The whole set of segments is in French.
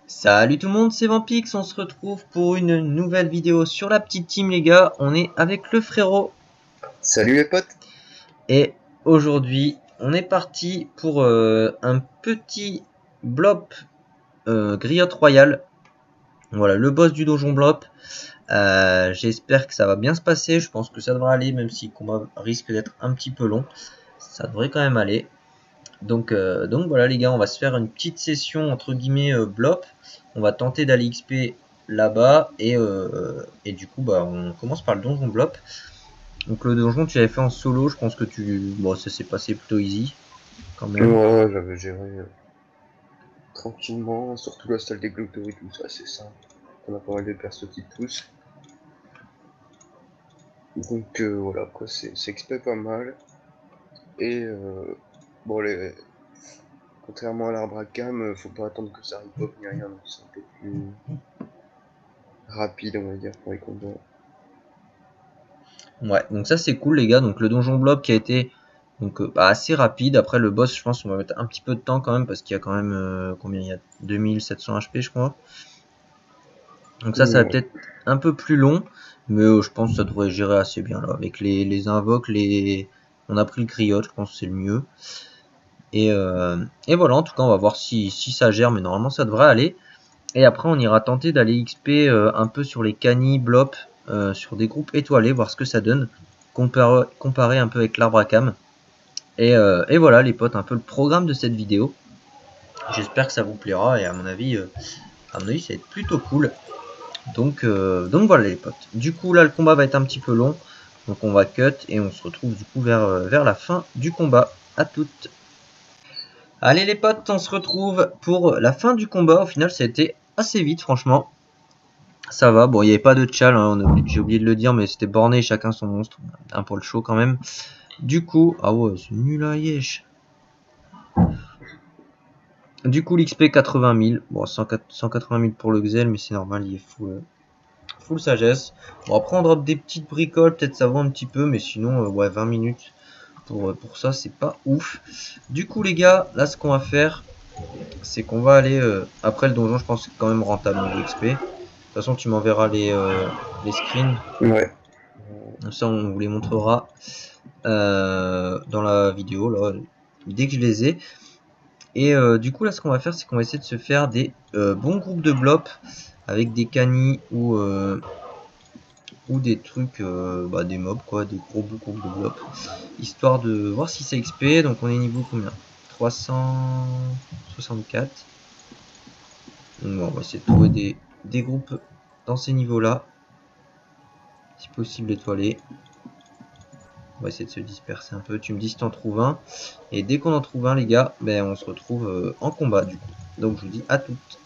Salut tout le monde, c'est Vampix, on se retrouve pour une nouvelle vidéo sur la petite team les gars, on est avec le frérot. Salut les potes. Et aujourd'hui on est parti pour un petit blop griotte royale. Voilà, le boss du donjon blop. J'espère que ça va bien se passer, je pense que ça devrait aller, même si le combat risque d'être un petit peu long. Ça devrait quand même aller. Donc voilà les gars, on va se faire une petite session entre guillemets blop. On va tenter d'aller XP là-bas et du coup bah on commence par le donjon blop. Donc le donjon tu l'avais fait en solo, je pense que bon ça s'est passé plutôt easy quand même. Ouais, j'avais géré tranquillement, surtout la salle des Glotteries, tout ça, c'est simple. On a pas mal de persos qui poussent. Donc voilà, quoi, c'est XP pas mal. Et bon, contrairement à l'arbre à cam, faut pas attendre que ça repop ni rien, donc c'est un peu plus rapide, on va dire, pour les combats. Ouais, donc ça c'est cool les gars. Donc le donjon blop qui a été donc bah, assez rapide. Après le boss je pense qu'on va mettre un petit peu de temps quand même parce qu'il y a quand même combien il y a 2700 HP je crois. Donc ça va Ouais. peut-être un peu plus long, mais je pense que ça devrait gérer assez bien là. Avec les invoques, on a pris le griotte, je pense que c'est le mieux. Et voilà, en tout cas on va voir si ça gère, mais normalement ça devrait aller. Et après on ira tenter d'aller XP un peu sur les canis, blop, sur des groupes étoilés, voir ce que ça donne. Comparer un peu avec l'arbre à cam. Et voilà les potes, un peu le programme de cette vidéo. J'espère que ça vous plaira et à mon avis ça va être plutôt cool. Donc voilà les potes. Du coup là le combat va être un petit peu long. Donc on va cut et on se retrouve du coup vers la fin du combat. À toutes. Allez les potes, on se retrouve pour la fin du combat. Au final ça a été assez vite franchement. Ça va, bon il n'y avait pas de tchal, hein, j'ai oublié de le dire, mais c'était borné chacun son monstre. Un pour le show quand même. Du coup, ah ouais c'est nul à yesh. Du coup l'XP 80 000, bon 180 000 pour le Xel, mais c'est normal, il est full sagesse. Bon après on drop des petites bricoles, peut-être ça vaut un petit peu, mais sinon ouais 20 minutes pour ça c'est pas ouf. Du coup les gars, là ce qu'on va faire, c'est qu'on va aller après le donjon, je pense que c'est quand même rentable niveau XP. De toute façon tu m'enverras les screens, Ouais. comme ça on vous les montrera dans la vidéo là, dès que je les ai. Et du coup là ce qu'on va faire c'est qu'on va essayer de se faire des bons groupes de blop avec des canis ou des trucs, bah, des mobs quoi, des gros groupes de blop, histoire de voir si c'est XP. Donc on est niveau combien, 364. Donc bon, on va essayer de trouver des groupes dans ces niveaux là, si possible étoilés. On va essayer de se disperser un peu, tu me dis si t'en trouves un, et dès qu'on en trouve un les gars, ben on se retrouve en combat du coup. Donc je vous dis à toutes.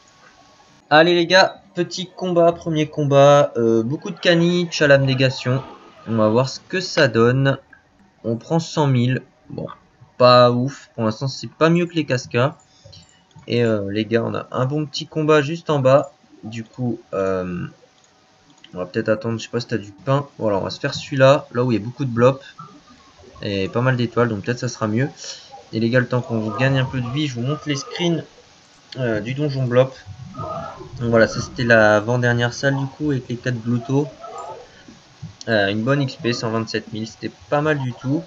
Allez les gars, petit combat, premier combat, beaucoup de canis, chalam négation. On va voir ce que ça donne. On prend 100 000. Bon, pas ouf. Pour l'instant, c'est pas mieux que les cascas. Et les gars, on a un bon petit combat juste en bas. Du coup, on va peut-être attendre. Je sais pas si t'as du pain. Voilà, on va se faire celui-là. Là où il y a beaucoup de blops. Et pas mal d'étoiles. Donc peut-être ça sera mieux. Et les gars, le temps qu'on gagne un peu de vie, je vous montre les screens du donjon blop. Donc voilà, ça c'était l'avant-dernière salle du coup avec les 4 gloutos. Une bonne XP, 127 000, c'était pas mal du tout.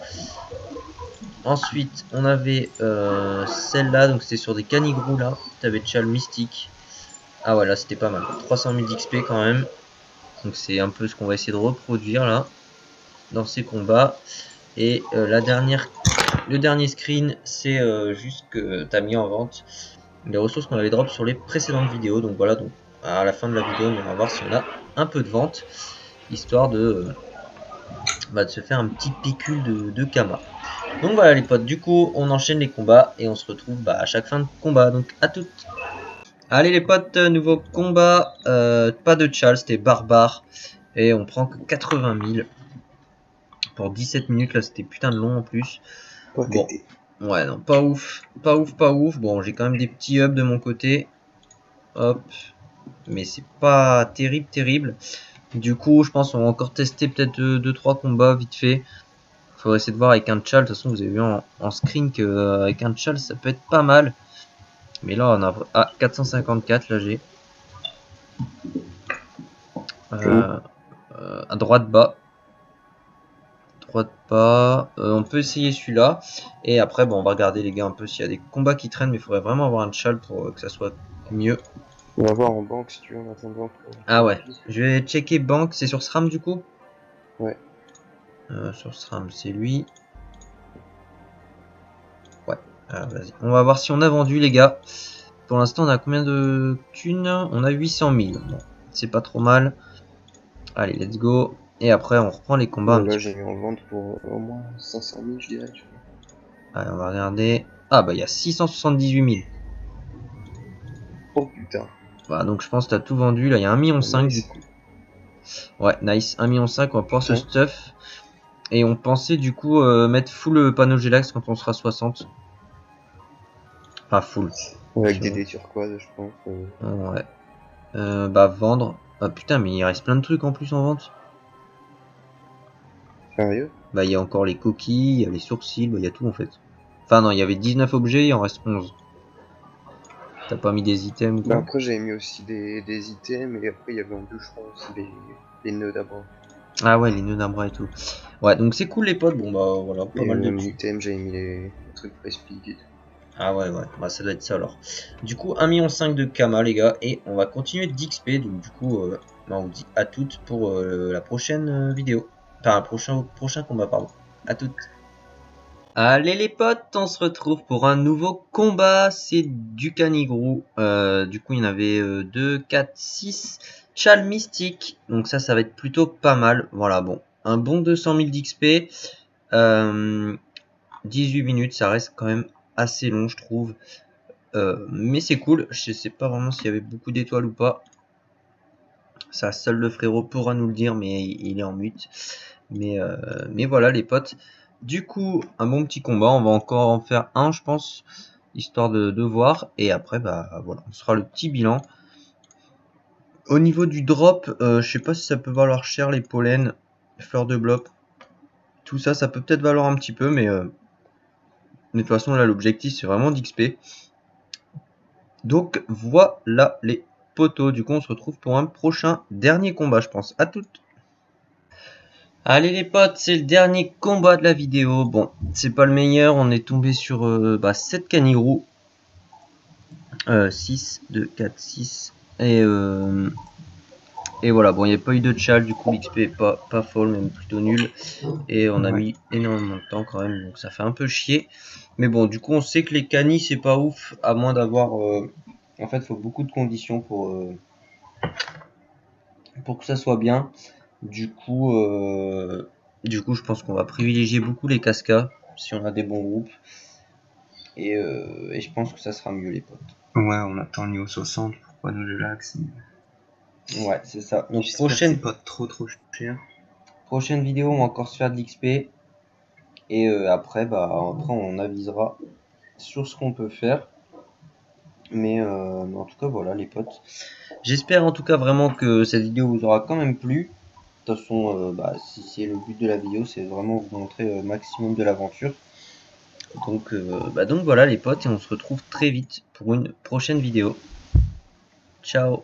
Ensuite, on avait celle-là, donc c'était sur des canigrous là. T'avais Chal Mystique. Ah ouais, là c'était pas mal. 300 000 d'XP quand même. Donc c'est un peu ce qu'on va essayer de reproduire là, dans ces combats. Et le dernier screen, c'est juste que t'as mis en vente les ressources qu'on avait drop sur les précédentes vidéos. Donc voilà, donc à la fin de la vidéo, on va voir si on a un peu de vente, histoire de se faire un petit pécule de Kama. Donc voilà les potes, du coup on enchaîne les combats et on se retrouve à chaque fin de combat, donc à toutes. Allez les potes, nouveau combat, pas de Chal, c'était barbare, et on prend que 80 000 pour 17 minutes, là c'était putain de long en plus. Pas Bon, tété. ouais non, pas ouf, pas ouf, pas ouf. Bon, j'ai quand même des petits hubs de mon côté, hop, mais c'est pas terrible, terrible. Du coup je pense qu'on va encore tester peut-être 2-3 combats vite fait. Faudrait essayer de voir avec un Chal. De toute façon, vous avez vu en screen qu'avec un Chal, ça peut être pas mal. Mais là on a... Ah, 454 là j'ai. À droite bas. Droite bas. On peut essayer celui-là. Et après bon, on va regarder les gars un peu s'il y a des combats qui traînent. Mais il faudrait vraiment avoir un chal pour que ça soit mieux. On va voir en banque si tu veux en attendant. Ah ouais. Je vais checker banque. C'est sur SRAM du coup? Ouais. Sur SRAM c'est lui. Ouais. Alors vas-y. On va voir si on a vendu les gars. Pour l'instant on a combien de thunes? On a 800 000. Bon, c'est pas trop mal. Allez, let's go. Et après, on reprend les combats un Là, petit j'ai mis en vente pour au moins 500 000, je dirais. Tu vois. Allez, on va regarder. Ah, bah, il y a 678 000. Oh putain. Bah, donc, je pense que tu as tout vendu. Là, il y a 1,5 million Nice. du coup. Ouais, nice. 1,5 million, on va pouvoir se stuff. Et on pensait du coup mettre full panneau Gelax quand on sera 60. Enfin, full. Avec des dés turquoises, je pense. Ouais. Bah, vendre. Ah, putain, mais il reste plein de trucs en plus en vente. Sérieux? Bah, il y a encore les coquilles, il y a les sourcils, bah, il y a tout en fait. Enfin, non, il y avait 19 objets, il en reste 11. T'as pas mis des items ou quoi? Bah après, j'avais mis aussi des items, et après, il y avait en deux, je crois, aussi les nœuds d'abord. Ah ouais, les nœuds d'un bras et tout. Ouais, donc c'est cool les potes. Bon bah voilà, pas Et mal de même trucs. l'item, j'avais mis les trucs Prespeak et tout. Ah ouais, ouais, bah ça doit être ça alors. Du coup, 1,5 million de Kama les gars. Et on va continuer d'XP. Donc du coup, bah, on vous dit à toutes pour la prochaine vidéo. Enfin, un prochain combat, pardon. À toutes. Allez les potes, on se retrouve pour un nouveau combat. C'est du Canigrou. Du coup, il y en avait 2, 4, 6. Chal mystique. Donc ça va être plutôt pas mal. Voilà, bon. Un bon 200 000 d'XP. 18 minutes, ça reste quand même assez long, je trouve. Mais c'est cool. Je sais pas vraiment s'il y avait beaucoup d'étoiles ou pas. Ça, seul le frérot pourra nous le dire, mais il est en mute. Mais voilà les potes. Du coup, un bon petit combat. On va encore en faire un, je pense, histoire de voir. Et après, bah voilà, on sera le petit bilan. Au niveau du drop, je sais pas si ça peut valoir cher les pollens, fleurs de blob. Tout ça, ça peut peut-être valoir un petit peu, mais de toute façon, là, l'objectif, c'est vraiment d'XP. Donc, voilà les potos. Du coup, on se retrouve pour un prochain dernier combat, je pense. À toutes. Allez les potes, c'est le dernier combat de la vidéo. Bon, c'est pas le meilleur. On est tombé sur 7 canigrous. 6, 2, 4, 6. Et voilà, bon, il n'y a pas eu de chal. Du coup, l'XP est pas folle, même plutôt nul. Et on a mis énormément de temps quand même. Donc, ça fait un peu chier. Mais bon, du coup, on sait que les canis, c'est pas ouf. À moins d'avoir... En fait, il faut beaucoup de conditions pour que ça soit bien. Du coup, je pense qu'on va privilégier beaucoup les cascas si on a des bons groupes. Et je pense que ça sera mieux les potes. Ouais, on attend le niveau 60 pour panneau Gelax. Ouais, c'est ça. Donc c'est pas trop cher. Prochaine vidéo, on va encore se faire de l'XP. Et après, on avisera sur ce qu'on peut faire. Mais en tout cas, voilà les potes. J'espère en tout cas vraiment que cette vidéo vous aura quand même plu. De toute façon, si c'est le but de la vidéo, c'est vraiment vous montrer le maximum de l'aventure. Donc voilà les potes, et on se retrouve très vite pour une prochaine vidéo. Ciao.